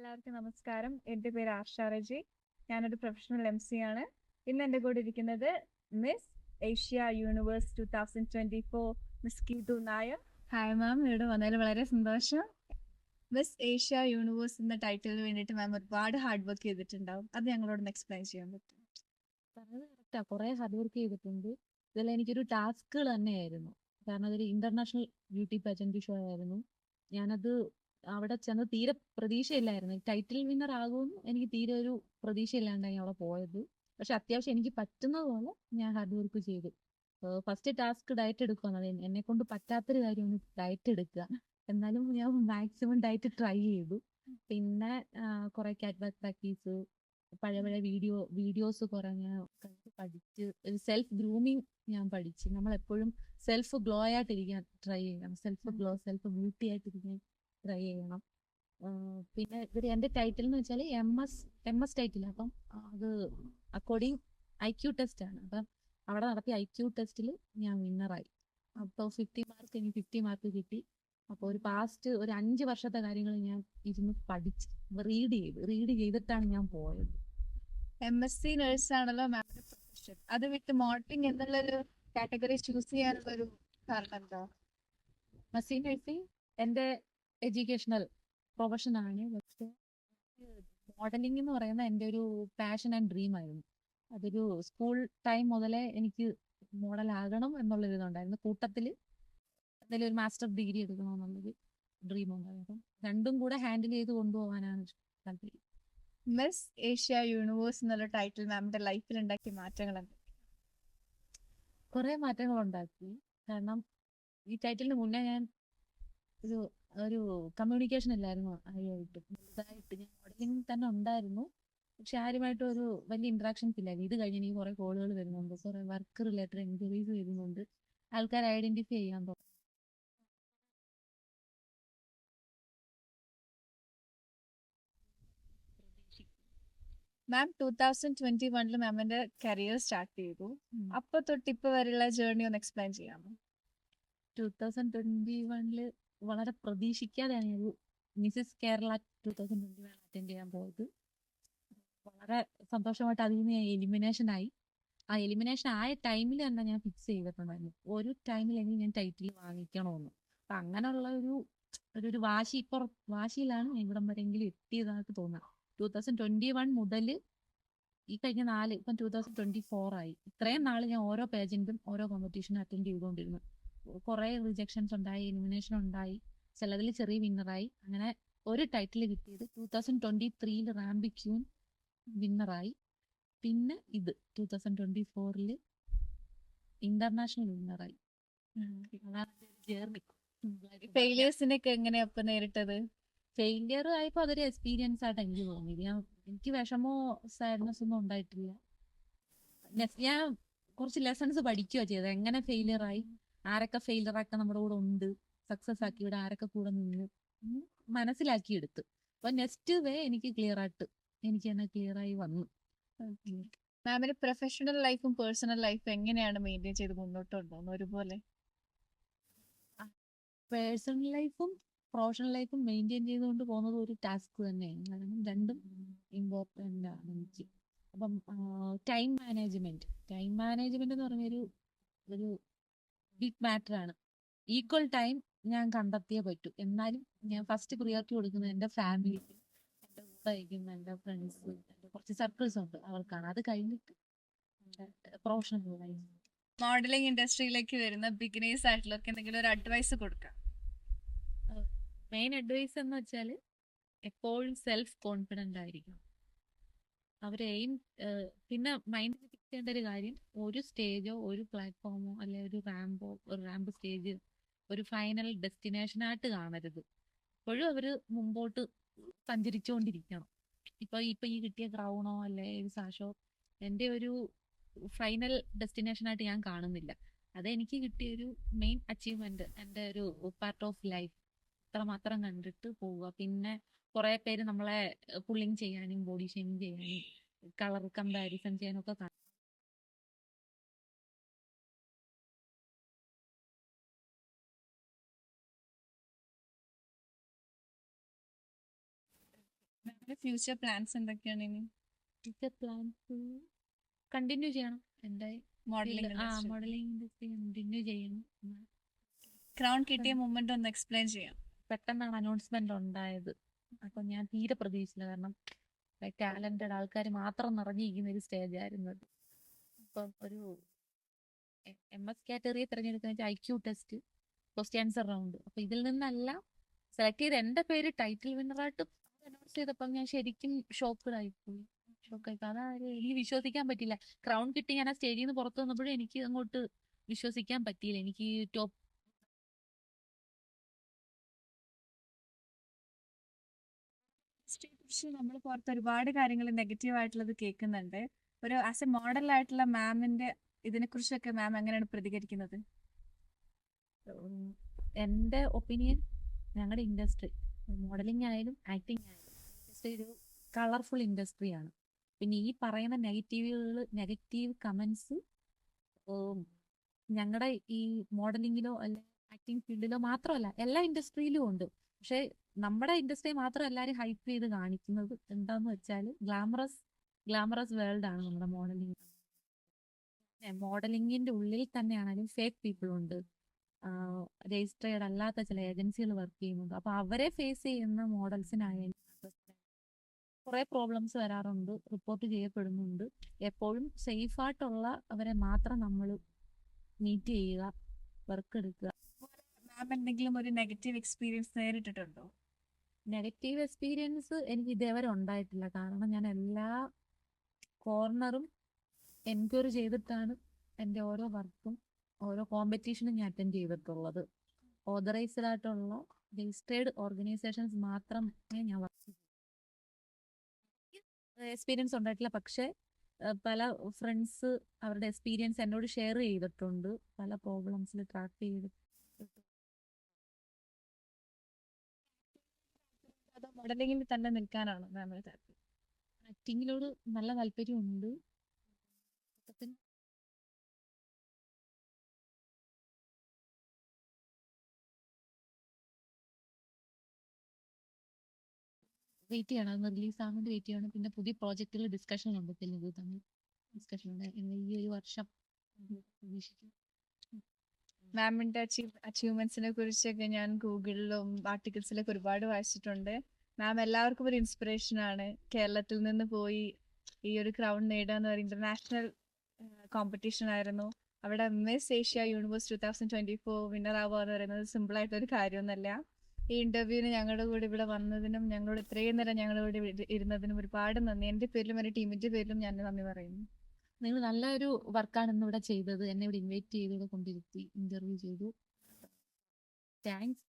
എല്ലാവർക്കും നമസ്കാരം. എൻ്റെ പേര് ആർഷ റജി. ഞാനൊരു പ്രൊഫഷണൽ MC ആണ്. ഇന്ന് എൻ്റെ കൂടെ ഇരിക്കുന്നത് miss Asia universe 2024 miss Geethu Nair. Hi ma'am, ഇവിടെ വന്നതിൽ വളരെ സന്തോഷം. മിസ് ഏഷ്യ യൂണിവേഴ്സ് എന്ന ടൈറ്റിലിന് വേണ്ടിയിട്ട് മാം ഒരുപാട് ഹാർഡ് വർക്ക് ചെയ്തിട്ടുണ്ടാവും. അത് ഞങ്ങളോടൊന്ന് എക്സ്പ്ലെയിൻ ചെയ്യാൻ പറ്റും? പറഞ്ഞത് കറക്റ്റാ. കുറെ ഹാർഡ് വർക്ക് ചെയ്തിട്ടുണ്ട്. ഇതെല്ലാം എനിക്കൊരു ടാസ്കുകൾ തന്നെയായിരുന്നു. കാരണം അതൊരു ഇന്റർനാഷണൽ ബ്യൂട്ടി പാജന്റ് ഷോ ആയിരുന്നു. ഞാനത് അവിടെ ചെന്ന് തീരെ പ്രതീക്ഷയില്ലായിരുന്നു. ടൈറ്റിൽ വിന്നർ ആകുമെന്ന് എനിക്ക് തീരെ ഒരു പ്രതീക്ഷയില്ലാണ്ടായി അവിടെ പോയത്. പക്ഷെ അത്യാവശ്യം എനിക്ക് പറ്റുന്നത് പോലെ ഞാൻ ഹാർഡ് വർക്ക് ചെയ്തു. ഫസ്റ്റ് ടാസ്ക് ഡയറ്റ് എടുക്കുക. എന്നെ കൊണ്ട് പറ്റാത്തൊരു കാര്യമാണ് ഡയറ്റ് എടുക്കുക. എന്നാലും ഞാൻ മാക്സിമം ഡയറ്റ് ട്രൈ ചെയ്തു. പിന്നെ കുറെ കാറ്റ് ബാക്ക് പ്രാക്ടീസ്, പഴയ പഴയ വീഡിയോസ് കുറെ ഞാൻ കണ്ട് പഠിച്ച് സെൽഫ് ഗ്രൂമിങ് ഞാൻ പഠിച്ച്. നമ്മൾ എപ്പോഴും സെൽഫ് ഗ്ലോ ആയിട്ടിരിക്കാൻ ട്രൈ ചെയ്യണം. സെൽഫ് ഗ്ലോ, സെൽഫ് ബ്യൂട്ടി ആയിട്ടിരിക്കാൻ ട്രൈ ചെയ്യണം. പിന്നെ എന്റെ ടൈറ്റിൽ എന്ന് വെച്ചാൽ എം എസ് ടൈറ്റിൽ. അപ്പം അത് അക്കോർഡിംഗ് IQ ടെസ്റ്റ് ആണ്. അപ്പം അവിടെ നടത്തിയ IQ ടെസ്റ്റിൽ ഞാൻ വിന്നറായി. അപ്പോൾ 50 മാർക്ക്, എനിക്ക് 50 മാർക്ക് കിട്ടി. അപ്പോൾ ഒരു 5 വർഷത്തെ കാര്യങ്ങൾ ഞാൻ ഇരുന്ന് പഠിച്ച് റീഡ് ചെയ്തിട്ടാണ് ഞാൻ പോയത്. MSc നഴ്സ് ആണല്ലോ മാമിന്റെ പ്രൊഫഷൻ. അത് വിട്ട് മോഡലിംഗ് എന്നുള്ളൊരു കാറ്റഗറി ചൂസ് ചെയ്യാനുള്ള ഒരു കാരണം എന്താ? മസീൻ നഴ്സിംഗ് എൻ്റെ എഡ്യൂക്കേഷണൽ പ്രൊഫഷനാണ്. പക്ഷേ മോഡലിംഗ് എന്ന് പറയുന്നത് എൻ്റെ ഒരു പാഷൻ ആൻഡ് ഡ്രീം ആയിരുന്നു. അതൊരു സ്കൂൾ ടൈം മുതലേ എനിക്ക് മോഡലാകണം എന്നുള്ളൊരു ഇതുണ്ടായിരുന്നു. കൂട്ടത്തിൽ എന്തെങ്കിലും ഒരു മാസ്റ്റർ ഡിഗ്രി എടുക്കണമെന്നുള്ളൊരു ഡ്രീം ഉണ്ടായിരുന്നു. അപ്പം രണ്ടും കൂടെ ഹാൻഡിൽ ചെയ്ത് കൊണ്ടുപോകാനാണ് താല്പര്യം. മിസ് ഏഷ്യ യൂണിവേഴ്സ് എന്നുള്ള ടൈറ്റിൽ മാമിന്റെ ലൈഫിൽ ഉണ്ടാക്കിയ മാറ്റങ്ങൾ എന്താ? കുറെ മാറ്റങ്ങൾ ഉണ്ടാക്കി. കാരണം ഈ ടൈറ്റിലിന് മുന്നേ ഞാൻ ഒരു ഒരു കമ്മ്യൂണിക്കേഷൻ ഇല്ലായിരുന്നു ആരുമായിട്ട്. വലുതായിട്ട് ഞാൻ മോഡലിംഗ് തന്നെ ഉണ്ടായിരുന്നു, പക്ഷെ ആരുമായിട്ടും ഒരു വലിയ ഇന്ററാക്ഷൻസ് ഇല്ലായിരുന്നു. ഇത് കഴിഞ്ഞ് എനിക്ക് കുറെ കോളുകൾ വരുന്നുണ്ട്, കുറെ വർക്ക് റിലേറ്റഡ് എൻക്വയറീസ് വരുന്നുണ്ട്. ആൾക്കാർ ഐഡന്റിഫൈ ചെയ്യാൻ തുടങ്ങി. മാം 2021 മാമിന്റെ കരിയർ സ്റ്റാർട്ട് ചെയ്തു. അപ്പൊ തൊട്ട് ഇപ്പൊ വരെയുള്ള ജേർണി ഒന്ന് എക്സ്പ്ലെയിൻ ചെയ്യാമോ? 2021 വളരെ പ്രതീക്ഷിക്കാതെയാണ് ഒരു മിസസ് കേരള 2021 അറ്റൻഡ് ചെയ്യാൻ പോയത്. വളരെ സന്തോഷമായിട്ട് അതിൽ നിന്ന് എലിമിനേഷൻ ആയി. ആ എലിമിനേഷൻ ആയ ടൈമിൽ തന്നെ ഞാൻ ഫിക്സ് ചെയ്തിട്ടുണ്ടായിരുന്നു, ഒരു ടൈമിലെങ്കിലും ഞാൻ ടൈറ്റിൽ വാങ്ങിക്കണമെന്ന്. അപ്പൊ അങ്ങനെയുള്ള ഒരു വാശിയിലാണ് ഞാൻ ഇവിടം വരെയെങ്കിലും എത്തിയതായിട്ട് തോന്നുന്നത്. 2021 മുതൽ ഈ കഴിഞ്ഞ ഇപ്പം 2024 ആയി. ഇത്രയും നാൾ ഞാൻ ഓരോ പേജന്റും ഓരോ കോമ്പറ്റീഷനും അറ്റൻഡ് ചെയ്തുകൊണ്ടിരുന്നു. കുറെ റിജക്ഷൻസ് ഉണ്ടായി, എലിമിനേഷൻ ഉണ്ടായി, ചിലതിൽ ചെറിയ വിന്നറായി. അങ്ങനെ ഒരു ടൈറ്റിൽ കിട്ടിയത് 2023 റാമ്പി ക്യൂൻ വിന്നറായി. പിന്നെ 2024 ഇന്റർനാഷണൽ വിന്നറായി. അതാണ് ജേർണി. ഫെയിലിയേഴ്സിനൊക്കെ എങ്ങനെയാ ഇപ്പൊ നേരിട്ടത്? ഫെയിലിയർ ആയപ്പോ അതൊരു എക്സ്പീരിയൻസ് ആയിട്ട് എനിക്ക് തോന്നിയത്. എനിക്ക് വിഷമോ സാഡ്നെസ് ഒന്നും ഉണ്ടായിട്ടില്ല. ഞാൻ കുറച്ച് ലെസൺസ് പഠിക്കുകയോ ചെയ്തത്. എങ്ങനെ ഫെയിലിയർ ആയി, ആരൊക്കെ ഫെയിലിയർ ആക്കാൻ നമ്മുടെ കൂടെ ഉണ്ട്, സക്സസ് ആക്കി ഇവിടെ ആരൊക്കെ കൂടെ നിന്ന് മനസ്സിലാക്കിയെടുത്ത്. അപ്പൊ നെക്സ്റ്റ് എനിക്ക് തന്നെ ക്ലിയർ ആയി വന്നു. മാമിന് പ്രൊഫഷണൽ ലൈഫും പേഴ്സണൽ ലൈഫും എങ്ങനെയാണ് മെയിൻറ്റെയിൻ ചെയ്ത് മുന്നോട്ട് കൊണ്ടുപോകുന്നത് ഒരുപോലെ? പേഴ്സണൽ ലൈഫും പ്രൊഫഷണൽ ലൈഫും മെയിൻറ്റെയിൻ ചെയ്തുകൊണ്ട് പോകുന്നത് ഒരു ടാസ്ക് തന്നെയാണ്. കാരണം രണ്ടും ഇമ്പോർട്ടൻ്റ് ആണ് എനിക്ക്. അപ്പം ടൈം മാനേജ്മെന്റ് എന്ന് പറഞ്ഞൊരു ഒരു ബിഗ് മാറ്റർ ആണ്. ഈക്വൽ ടൈം ഞാൻ കണ്ടെത്തിയേ പറ്റൂ. എന്നാലും ഞാൻ ഫസ്റ്റ് പ്രിയോറിറ്റി കൊടുക്കുന്നത് എൻ്റെ ഫാമിലിക്ക്, എൻ്റെ കൂടെ ഇരിക്കുന്ന എൻ്റെ ഫ്രണ്ട്സ്, എൻ്റെ കുറച്ച് സർക്കിൾസ് ഉണ്ട്, അവർക്കാണ്. അത് കഴിഞ്ഞിട്ട് പ്രൊഫഷണൽ ലൈഫ്. മോഡലിംഗ് ഇൻഡസ്ട്രിയിലേക്ക് വരുന്ന ബിഗിനേഴ്സ് ആയിട്ടുള്ളവർക്ക് എന്തെങ്കിലും ഒരു അഡ്വൈസ് കൊടുക്കാം? മെയിൻ അഡ്വൈസ് എന്ന് വെച്ചാൽ എപ്പോഴും സെൽഫ് കോൺഫിഡൻ്റ് ആയിരിക്കും. അവർ എയിം പിന്നെ മൈൻഡിൽ ഫിക്സ് ചെയ്യേണ്ട ഒരു കാര്യം, ഒരു സ്റ്റേജോ ഒരു പ്ലാറ്റ്ഫോമോ അല്ലെ ഒരു റാമ്പ് സ്റ്റേജ് ഒരു ഫൈനൽ ഡെസ്റ്റിനേഷനായിട്ട് കാണരുത്. എപ്പോഴും അവർ മുമ്പോട്ട് സഞ്ചരിച്ചുകൊണ്ടിരിക്കണം. ഇപ്പൊ ഈ കിട്ടിയ ക്രൗണോ അല്ലെ സാഷോ എൻ്റെ ഒരു ഫൈനൽ ഡെസ്റ്റിനേഷനായിട്ട് ഞാൻ കാണുന്നില്ല. അതെനിക്ക് കിട്ടിയൊരു മെയിൻ അച്ചീവ്മെന്റ്, എൻ്റെ ഒരു പാർട്ട് ഓഫ് ലൈഫ്. അത്രമാത്രം കണ്ടിട്ട് പോവുക. പിന്നെ കുറെ പേര് നമ്മളെ പുള്ളിങ് ചെയ്യാനും ബോഡി ഷേമിങ് ചെയ്യാനും കളർ കമ്പാരിസൺ ചെയ്യാനും ഒക്കെ ഫ്യൂച്ചർ പ്ലാൻസ് എന്തൊക്കെയാണ് ഇനി? ഫ്യൂച്ചർ പ്ലാൻസ് കണ്ടിന്യൂ ചെയ്യണം. എൻ്റെ മോഡലിംഗ് മോഡലിംഗ് ഇൻഡസ്ട്രി കണ്ടിന്യൂ ചെയ്യണം. ക്രൗൺ കിട്ടിയ മൂമെന്റ് ഒന്ന് എക്സ്പ്ലെയിൻ ചെയ്യാം. പെട്ടെന്നാണ് അനൗൺസ്മെന്റ് ഉണ്ടായത്. അപ്പൊ ഞാൻ തീരെ പ്രതീക്ഷിച്ചില്ല. കാരണം ടാലന്റഡ് ആൾക്കാർ മാത്രം നിറഞ്ഞിരിക്കുന്ന ഒരു സ്റ്റേജ് ആയിരുന്നു അത്. ഇപ്പം ഒരു MS കാറ്റഗറിയെ തിരഞ്ഞെടുക്കുന്ന IQ test, question answer round. അപ്പൊ ഇതിൽ നിന്നെല്ലാം സെലക്ട് ചെയ്ത് എന്റെ പേര് ടൈറ്റിൽ വിന്നറായിട്ട് അനൗൺസ് ചെയ്തപ്പം ഞാൻ ശരിക്കും ഷോക്കായിപ്പോയി. അതായത് എനിക്ക് വിശ്വസിക്കാൻ പറ്റില്ല. ക്രൗൺ കിട്ടി ഞാൻ ആ സ്റ്റേജിൽ നിന്ന് പുറത്തു വന്നപ്പോഴും എനിക്ക് അങ്ങോട്ട് വിശ്വസിക്കാൻ പറ്റിയില്ല. എനിക്ക് ടോപ്പ് കുറിച്ച് നമ്മൾ പുറത്ത് ഒരുപാട് കാര്യങ്ങൾ നെഗറ്റീവ് ആയിട്ടുള്ളത് കേൾക്കുന്നുണ്ട്. ഒരു ആസ് എ മോഡൽ ആയിട്ടുള്ള മാമിന്റെ ഇതിനെ കുറിച്ചൊക്കെ മാം എങ്ങനെയാണ് പ്രതികരിക്കുന്നത്? എൻ്റെ ഒപ്പീനിയൻ, ഞങ്ങളുടെ ഇൻഡസ്ട്രി മോഡലിംഗ് ആയാലും ആക്ടിങ് ആയാലും ഇൻഡസ്ട്രി ഒരു കളർഫുൾ ഇൻഡസ്ട്രിയാണ്. പിന്നെ ഈ പറയുന്ന നെഗറ്റീവ് കമൻസ് ഞങ്ങളുടെ ഈ മോഡലിങ്ങിലോ അല്ലെ ആക്ടിങ് ഫീൽഡിലോ മാത്രമല്ല എല്ലാ ഇൻഡസ്ട്രിയിലും ഉണ്ട്. പക്ഷെ നമ്മുടെ ഇൻഡസ്ട്രി മാത്രം എല്ലാവരും ഹൈപ്പ് ചെയ്ത് കാണിക്കുന്നത് എന്താന്ന് വെച്ചാൽ ഗ്ലാമറസ് വേൾഡ് ആണ് നമ്മുടെ മോഡലിംഗ്. മോഡലിംഗിന്റെ ഉള്ളിൽ തന്നെയാണെങ്കിലും ഫേക്ക് പീപ്പിൾ ഉണ്ട്, രജിസ്റ്റേർഡ് അല്ലാത്ത ചില ഏജൻസികൾ വർക്ക് ചെയ്യുന്നുണ്ട്. അപ്പൊ അവരെ ഫേസ് ചെയ്യുന്ന മോഡൽസിനായാലും കുറെ പ്രോബ്ലംസ് വരാറുണ്ട്, റിപ്പോർട്ട് ചെയ്യപ്പെടുന്നുണ്ട്. എപ്പോഴും സേഫ് ആയിട്ടുള്ള അവരെ മാത്രം നമ്മൾ മീറ്റ് ചെയ്യുക, വർക്ക് എടുക്കുക. മാം എന്തെങ്കിലും ഒരു നെഗറ്റീവ് എക്സ്പീരിയൻസ് നേരിട്ടിട്ടുണ്ടോ? നെഗറ്റീവ് എക്സ്പീരിയൻസ് എനിക്ക് ഇതേവരെ ഉണ്ടായിട്ടില്ല. കാരണം ഞാൻ എല്ലാ കോർണറും എൻക്വയറി ചെയ്തിട്ടാണ് എൻ്റെ ഓരോ വർക്കും ഓരോ കോമ്പറ്റീഷനും ഞാൻ അറ്റൻഡ് ചെയ്തിട്ടുള്ളത്. ഓതറൈസ്ഡ് ആയിട്ടുള്ള രജിസ്റ്റേർഡ് ഓർഗനൈസേഷൻസ് മാത്രമേ ഞാൻ വർക്ക് ചെയ്തു. എക്സ്പീരിയൻസ് ഉണ്ടായിട്ടില്ല. പക്ഷെ പല ഫ്രണ്ട്സ് അവരുടെ എക്സ്പീരിയൻസ് എന്നോട് ഷെയർ ചെയ്തിട്ടുണ്ട്. പല പ്രോബ്ലംസിൽ ട്രാക്ക് ചെയ്തിട്ടുണ്ട്. അതോ മോഡലിംഗിൽ തന്നെ നിൽക്കാനാണോ മാമിന് താല്പര്യം? ആക്ടിങ്ങിനോട് നല്ല താല്പര്യമുണ്ട്. വെയിറ്റ് ചെയ്യണം, അതൊന്ന് റിലീസ് ആകുന്നത് വെയിറ്റ് ചെയ്യണം. പിന്നെ പുതിയ പ്രോജക്റ്റുകൾ ഡിസ്കഷൻ ഉണ്ട്, തെലുങ്ക് തമിഴ് ഡിസ്കഷൻ ഉണ്ട്. ഈ ഒരു വർഷം പ്രതീക്ഷിക്കും. മാമിന്റെ അച്ചീവ്മെന്റ്സിനെ കുറിച്ചൊക്കെ ഞാൻ ഗൂഗിളിലും ആർട്ടിക്കിൾസിലൊക്കെ ഒരുപാട് വായിച്ചിട്ടുണ്ട്. മാം എല്ലാവർക്കും ഒരു ഇൻസ്പിറേഷൻ ആണ്. കേരളത്തിൽ നിന്ന് പോയി ഈ ഒരു ക്രൗൺ നേടുക എന്ന് പറയുന്നത് ഇന്റർനാഷണൽ കോമ്പറ്റീഷൻ ആയിരുന്നു. അവിടെ മിസ് ഏഷ്യ യൂണിവേഴ്സ് 2024 വിന്നർ ആവുക എന്ന് പറയുന്നത് സിമ്പിൾ ആയിട്ടൊരു കാര്യമൊന്നുമല്ല. ഈ ഇന്റർവ്യൂവിന് ഞങ്ങളുടെ കൂടെ ഇവിടെ വന്നതിനും ഞങ്ങളോട് ഇത്രയും നേരം ഞങ്ങളുടെ കൂടെ ഇരുന്നതിനും ഒരുപാട് നന്ദി. എൻ്റെ പേരിലും എൻ്റെ ടീമിന്റെ പേരിലും ഞാൻ നന്ദി പറയുന്നു. നിങ്ങൾ നല്ലൊരു വർക്കാണ് ഇന്ന് ഇവിടെ ചെയ്തത്. എന്നെ ഇവിടെ ഇൻവൈറ്റ് ചെയ്ത് ഇവിടെ കൊണ്ടിരുത്തി ഇന്റർവ്യൂ ചെയ്തു. താങ്ക്സ്.